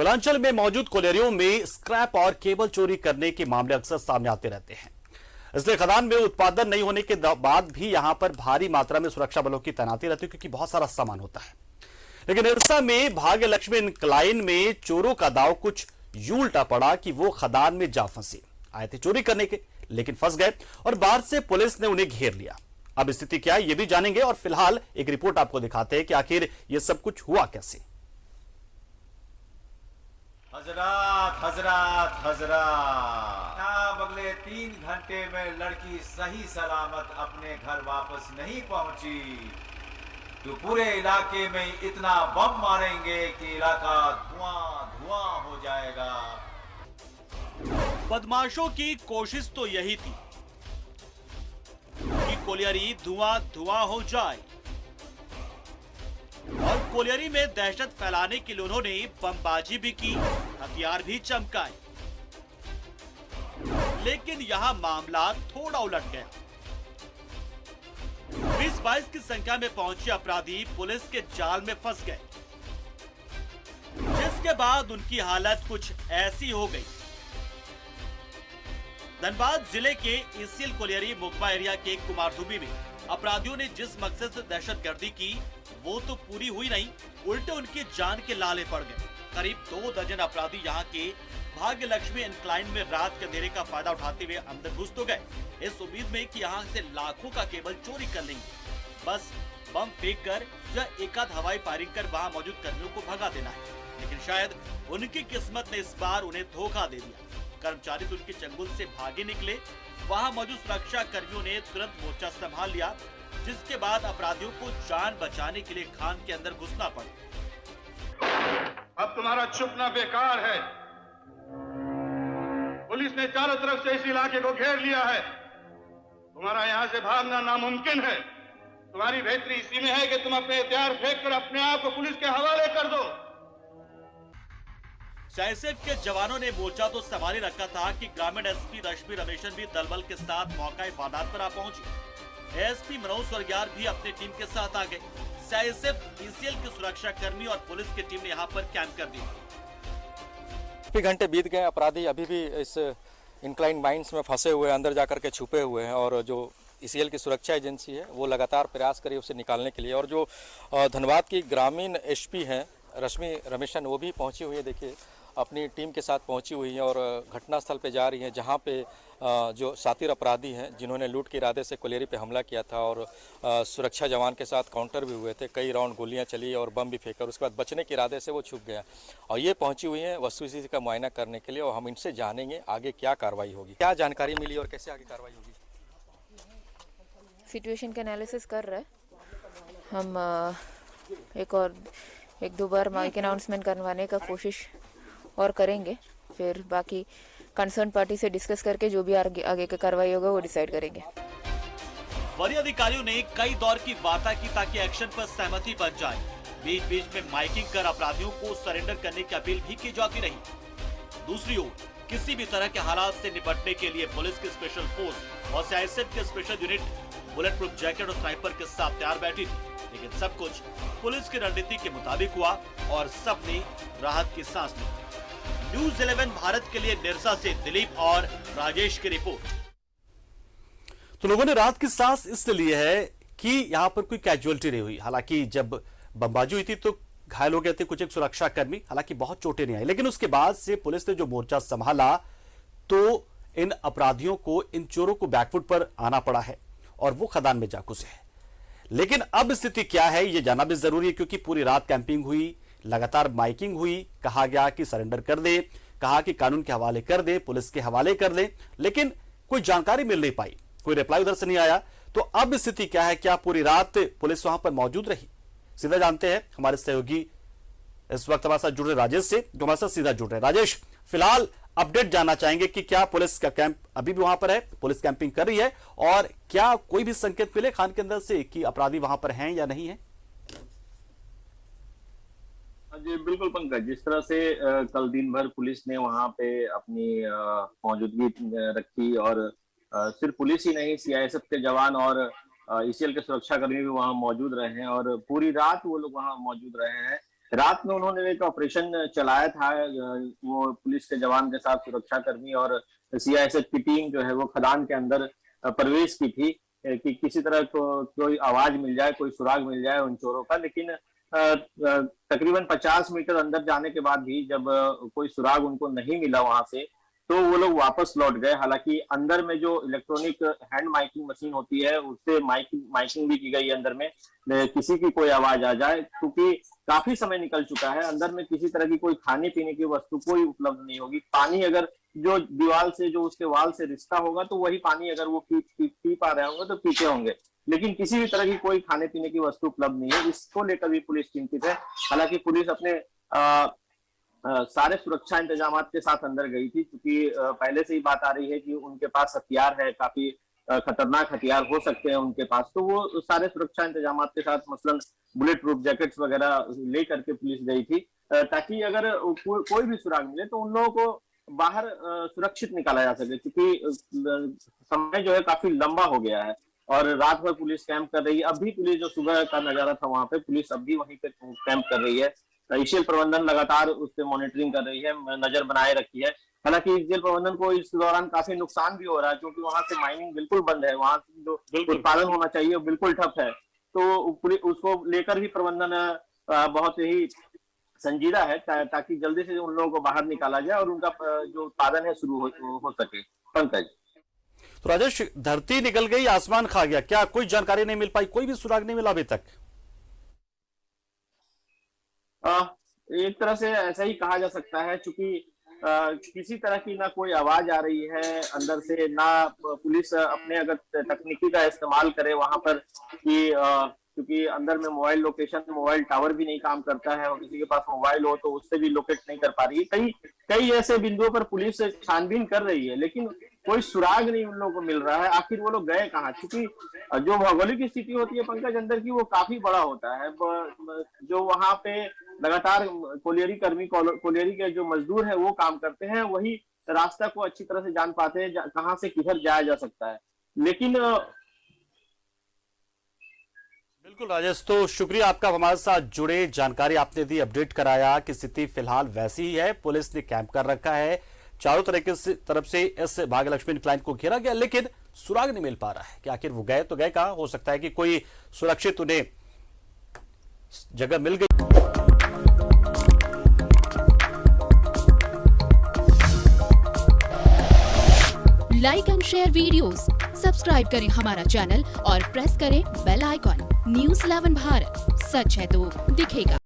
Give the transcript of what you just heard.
कोयलांचल में मौजूद कोयलरियों में स्क्रैप और केबल चोरी करने के मामले अक्सर सामने आते रहते हैं। इसलिए खदान में उत्पादन नहीं होने के बाद भी यहां पर भारी मात्रा में सुरक्षा बलों की तैनाती रहती है, क्योंकि बहुत सारा सामान होता है। लेकिन इरसा में भाग्य लक्ष्मी इंक्लाइन में चोरों का दाव कुछ यूं उल्टा पड़ा कि वो खदान में जा फंसे। आए थे चोरी करने के, लेकिन फंस गए और बाहर से पुलिस ने उन्हें घेर लिया। अब स्थिति क्या है ये भी जानेंगे और फिलहाल एक रिपोर्ट आपको दिखाते हैं कि आखिर ये सब कुछ हुआ कैसे। हजरात हजरात हजरात, अब अगले 3 घंटे में लड़की सही सलामत अपने घर वापस नहीं पहुंची तो पूरे इलाके में इतना बम मारेंगे कि इलाका धुआं धुआं हो जाएगा। बदमाशों की कोशिश तो यही थी कि कोलियरी धुआं धुआं हो जाए और कोलियरी में दहशत फैलाने के लिए उन्होंने बमबाजी भी की, हथियार भी चमकाए। लेकिन यहां मामला थोड़ा उलट गया। 20-22 की संख्या में पहुंचे अपराधी पुलिस के जाल में फंस गए, जिसके बाद उनकी हालत कुछ ऐसी हो गई। धनबाद जिले के ईसीएल कोलियरी मुकबा एरिया के कुमारधुबी में अपराधियों ने जिस मकसद से दहशतगर्दी की वो तो पूरी हुई नहीं, उल्टे उनकी जान के लाले पड़ गए। करीब 2 दर्जन अपराधी यहां के भाग्य लक्ष्मी इंक्लाइन में रात के अंधेरे का फायदा उठाते हुए अंदर घुस तो गए, इस उम्मीद में कि यहां से लाखों का केबल चोरी कर लेंगे। बस बम फेंक कर या एकाध हवाई फायरिंग कर वहां मौजूद कर्मियों को भगा देना है। लेकिन शायद उनकी किस्मत ने इस बार उन्हें धोखा दे दिया। कर्मचारी तो उनके चंगुल से भागे निकले। वहां मौजूद सुरक्षा कर्मियों ने तुरंत मोर्चा संभाल लिया, जिसके बाद अपराधियों को जान बचाने के लिए खान के अंदर घुसना पड़ा। अब तुम्हारा छुपना बेकार है। पुलिस ने चारों तरफ से इस इलाके को घेर लिया है। तुम्हारा यहां से भागना नामुमकिन है। तुम्हारी बेहतरी इसी में है कि तुम अपने हथियार फेंक कर अपने आप को पुलिस के हवाले कर दो। सीआईएसएफ के जवानों ने मोर्चा तो संभाले रखा था कि ग्रामीण एसपी रश्मि रमेशन भी दलबल के साथ मौका वारदात पर आ पहुंची। एएसपी मनोज स्वर्गियार भी अपनी टीम के साथ आ गए। सीआईएसएफ, ईसीएल के सुरक्षा कर्मी और पुलिस की टीम ने यहाँ पर कैंप कर दिया। काफी घंटे बीत गए, अपराधी अभी भी इस इंक्लाइन माइंस में फंसे हुए, अंदर जाकर के छुपे हुए हैं और जो ईसीएल की सुरक्षा एजेंसी है वो लगातार प्रयास करी उसे निकालने के लिए। और जो धनबाद की ग्रामीण एसपी हैं रश्मि रमेशन, वो भी पहुंची हुई है। देखिए अपनी टीम के साथ पहुंची हुई हैं और घटनास्थल पे जा रही हैं, जहां पे जो शातिर अपराधी हैं जिन्होंने लूट के इरादे से कोलियरी पे हमला किया था और सुरक्षा जवान के साथ काउंटर भी हुए थे, कई राउंड गोलियां चली और बम भी फेंका और उसके बाद बचने के इरादे से वो छुप गया। और ये पहुंची हुई हैं वस्तुस्थिति का मुआयना करने के लिए और हम इनसे जानेंगे आगे क्या कार्रवाई होगी, क्या जानकारी मिली और कैसे आगे कार्रवाई होगी। सिचुएशन का एनालिसिस कर रहे हैं हम। एक दो बार माइक अनाउंसमेंट करवाने का कोशिश और करेंगे, फिर बाकी कंसर्न पार्टी से डिस्कस करके जो भी आगे का कार्रवाई होगा वो डिसाइड करेंगे। वरीय अधिकारियों ने कई दौर की वार्ता की ताकि एक्शन पर सहमति बन जाए। बीच बीच में माइकिंग कर अपराधियों को सरेंडर करने की अपील भी की जाती रही। दूसरी ओर किसी भी तरह के हालात से निपटने के लिए पुलिस की स्पेशल फोर्स और सीआईएसएफ के special unit bullet proof jacket और स्नाइपर के साथ तैयार बैठी थी। लेकिन सब कुछ पुलिस की रणनीति के मुताबिक हुआ और सबने राहत की सांस ली। न्यूज़ 11 भारत के लिए निरसा से दिलीप और राजेश की रिपोर्ट। तो लोगों ने राहत की सांस इसलिए ली है कि यहां पर कोई कैजुअलिटी नहीं हुई। हालांकि जब बमबाजी हुई थी तो घायल हो गए थे कुछ एक सुरक्षा कर्मी, हालांकि बहुत चोटें नहीं आई। लेकिन उसके बाद से पुलिस ने जो मोर्चा संभाला तो इन अपराधियों को, इन चोरों को बैकफुट पर आना पड़ा है और वो खदान में जा घुसे हैं। लेकिन अब स्थिति क्या है ये जानना भी जरूरी है, क्योंकि पूरी रात कैंपिंग हुई, लगातार माइकिंग हुई, कहा गया कि सरेंडर कर दे, कहा कि कानून के हवाले कर दे, पुलिस के हवाले कर दे, लेकिन कोई जानकारी मिल नहीं पाई, कोई रिप्लाई उधर से नहीं आया। तो अब स्थिति क्या है, क्या पूरी रात पुलिस वहां पर मौजूद रही? सीधा जानते हैं हमारे सहयोगी इस वक्त हमारे साथ जुड़ रहे राजेश से, जो हमारे साथ सीधा जुड़ रहे। राजेश, फिलहाल अपडेट जानना चाहेंगे कि क्या पुलिस का कैंप अभी भी वहां पर है, पुलिस कैंपिंग कर रही है और क्या कोई भी संकेत मिले खान के अंदर से कि अपराधी वहां पर हैं या नहीं है? जी बिल्कुल पंकज, जिस तरह से कल दिन भर पुलिस ने वहां पे अपनी मौजूदगी रखी और सिर्फ पुलिस ही नहीं, सीआईएसएफ के जवान और ईसीएल के सुरक्षा कर्मी भी वहां मौजूद रहे हैं और पूरी रात वो लोग वहां मौजूद रहे हैं। रात में उन्होंने एक ऑपरेशन चलाया था, वो पुलिस के जवान के साथ सुरक्षा कर्मी और सीआईएसएफ की टीम जो है वो खदान के अंदर प्रवेश की थी कि किसी तरह कोई आवाज मिल जाए, कोई सुराग मिल जाए उन चोरों का। लेकिन तकरीबन 50 मीटर अंदर जाने के बाद भी जब कोई सुराग उनको नहीं मिला वहां से, तो वो लोग वापस लौट गए। हालांकि अंदर में जो इलेक्ट्रॉनिक हैंड माइकिंग मशीन होती है उससे माइकिंग भी की गई अंदर में, किसी की कोई आवाज आ जाए, क्योंकि काफी समय निकल चुका है, अंदर में किसी तरह की कोई खाने पीने की वस्तु कोई उपलब्ध नहीं होगी। पानी अगर जो दीवार से, जो उसके वाल से रिश्ता होगा, तो वही पानी अगर वो पी पा रहे होंगे तो पीते होंगे, लेकिन किसी भी तरह की कोई खाने पीने की वस्तु उपलब्ध नहीं है। इसको लेकर भी पुलिस चिंतित है। हालांकि पुलिस अपने सारे सुरक्षा इंतजाम के साथ अंदर गई थी, क्योंकि पहले से ही बात आ रही है कि उनके पास हथियार है, काफी खतरनाक हथियार हो सकते हैं उनके पास, तो वो सारे सुरक्षा इंतजाम के साथ मसलन बुलेट प्रूफ जैकेट्स वगैरह ले करके पुलिस गई थी, ताकि अगर कोई भी सुराग मिले तो उन लोगों को बाहर सुरक्षित निकाला जा सके, क्योंकि समय जो है काफी लंबा हो गया है और रात भर पुलिस कैंप कर रही है। अभी पुलिस जो सुबह का नजारा था वहां पे, पुलिस अभी वहीं पे कैंप कर रही है। जेल प्रबंधन लगातार उस पर मॉनिटरिंग कर रही है, नजर बनाए रखी है। हालांकि जेल प्रबंधन को इस दौरान काफी नुकसान भी हो रहा है, क्योंकि वहां से माइनिंग बिल्कुल बंद है, वहां जो उत्पादन होना चाहिए वो बिल्कुल ठप है। तो उसको लेकर भी प्रबंधन बहुत ही संजीदा है, ताकि जल्दी से उन लोगों को बाहर निकाला जाए और उनका जो उत्पादन है शुरू हो सके। पंकज। तो राजेश, धरती निकल गई, आसमान खा गया, क्या कोई जानकारी नहीं मिल पाई, कोई भी सुराग नहीं मिला अभी तक? एक तरह से ऐसा ही कहा जा सकता है, क्योंकि किसी तरह की ना कोई आवाज आ रही है अंदर से, ना पुलिस अपने अगर तकनीकी का इस्तेमाल करे वहां पर कि क्योंकि अंदर में मोबाइल टावर भी नहीं काम करता है, और किसी के पास मोबाइल हो तो उससे भी लोकेट नहीं कर पा रही है। कई ऐसे बिंदुओं पर पुलिस छानबीन कर रही है, लेकिन कोई सुराग नहीं उन लोगों को मिल रहा है। आखिर वो लोग गए कहाँ? क्योंकि जो भौगोलिक स्थिति होती है पंकज अंदर की, वो काफी बड़ा होता है। जो वहां पे लगातार कोलियरी के जो मजदूर है वो काम करते हैं, वही रास्ता को अच्छी तरह से जान पाते हैं कहाँ से किधर जाया जा सकता है। लेकिन बिल्कुल राजेश, तो शुक्रिया आपका हमारे साथ जुड़े, जानकारी आपने दी, अपडेट कराया कि स्थिति फिलहाल वैसी ही है। पुलिस ने कैंप कर रखा है, चारों तरफ से इस भाग्यलक्ष्मी क्लाइंट को घेरा गया, लेकिन सुराग नहीं मिल पा रहा है कि आखिर वो गए तो गए कहां। हो सकता है कि कोई सुरक्षित उन्हें जगह मिल गई। Like and share videos, subscribe करें हमारा चैनल और प्रेस करें बेल आइकॉन। न्यूज़ 11 भारत, सच है तो दिखेगा।